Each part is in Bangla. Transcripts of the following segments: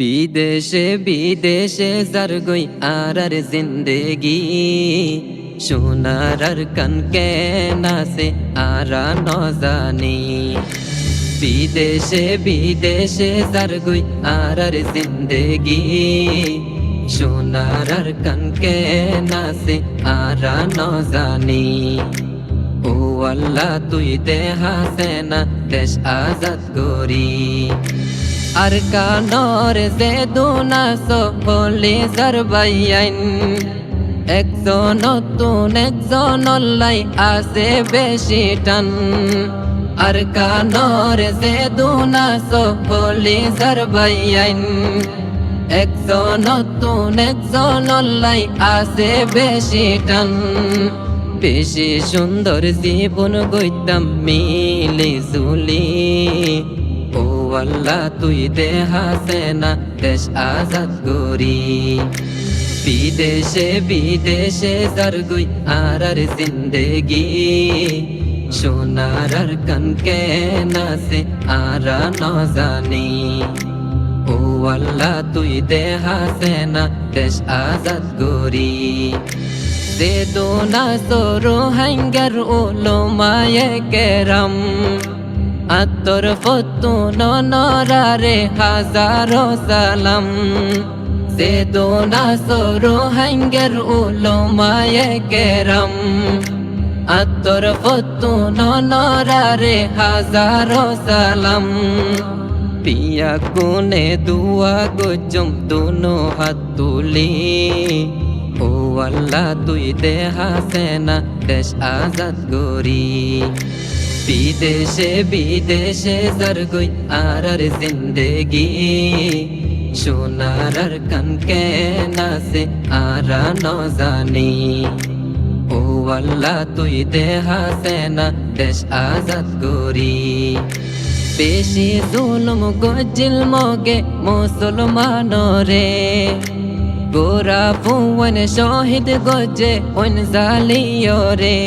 বিদেশে বিদেশে জারগই আর জিন্দেগি সোনার আর কানকে নাসে আরা ন জানি বিদেশে বিদেশে জারগই আর জিন্দেগি সোনার আর কানকে নাসে আরা ন জানি ও আল্লাহ তুই দে হাসেনা দেশ আজাদ করি আর কানর যে দুনাস হলে জারবাইয়াইন একজন নতুন একজন লাই আছে বেশি টান আর কানর যে দুনাস হলে জারবাইয়াইন একজন নতুন একজন লাই আছে বেশি টান বেশি সুন্দর জীবন গইতাম মিলি জুলি ও আল্লাহ তুই দে হাসেনা দেশ আজাদ করি বিদেশে বিদেশে জারগুই আর জিন্দেগি সোনার আর কানকে নাসে আরা ন জানি ও আল্লাহ তুই দে হাসেনা দেশ আজাদ করি দে দোনা সরো হাঙ্গার ওলমায়ে কেরাম আতর ফতুন নরারে হাজারো সালাম দে দোনা সরো হাঙ্গার ওলমায়ে কেরাম আতর ফতুন নরারে হাজারো সালাম পিয়া কোনে দুয়া গজম দুনো হাত তুলি ও আল্লাহ তুই দে হাসেনা দেশ আজাদ করি বিদেশে বিদেশে জারগুই আর জিন্দেগি সোনার আর কানকে নাসে আরা ন জানি ও আল্লাহ তুই দে হাসেনা দেশ আজাদ করি বেশি জুলুম গজিল মগে মুসলমান রে গোরা ফুয়ান শহীদ গজে ওন জালিও রে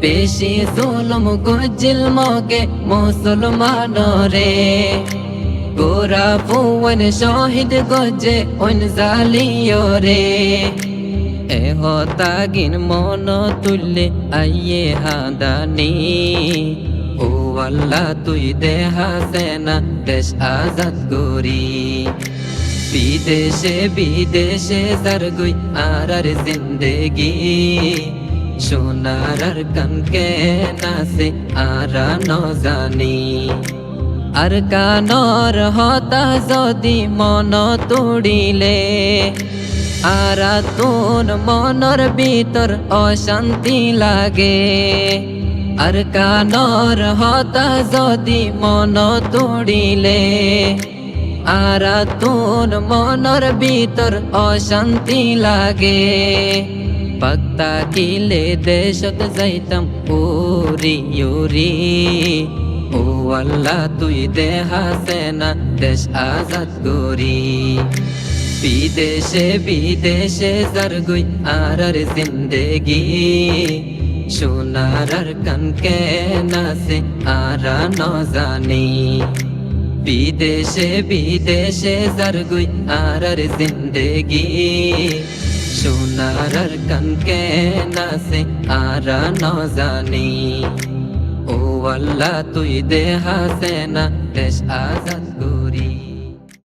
বেশি জুলুম গজিল মগে মুসলমান রে গোরা ফুয়ান শহীদ গজে ওন জালিও রে এ হতাগিন মন তুললে আইয়ে হাদানি ও আল্লাহ তুই দে হাসেনা দেশ আজাদ করি বিদেশে বিদেশে জারগুই আর জিন্দেগি সোনার আর কানকে নাসে আরা ন জানি আর কানর হতা যদি মন তুড়িলে আরা তোর মনর ভিতর অশান্তি লাগে আর কানর হতা যদি মন তুড়িলে আরা তোর মনর ভিতর অশান্তি লাগে পাক্তা কিলে দেশত যাইতাম উরি উরি ও আল্লাহ তুই দে হাসেনা দেশ আজাদ করি বিদেশে বিদেশে জারগুই আর জিন্দেগি সোনার আর কানকে নাসে আরা ন জানি বিদেশে বিদেশে জারগুই আর জিন্দেগি সোনার আর কানকে নাসে আরা ন জানি ও আল্লাহ তুই দে হাসেনা দেশ আজাদ করি।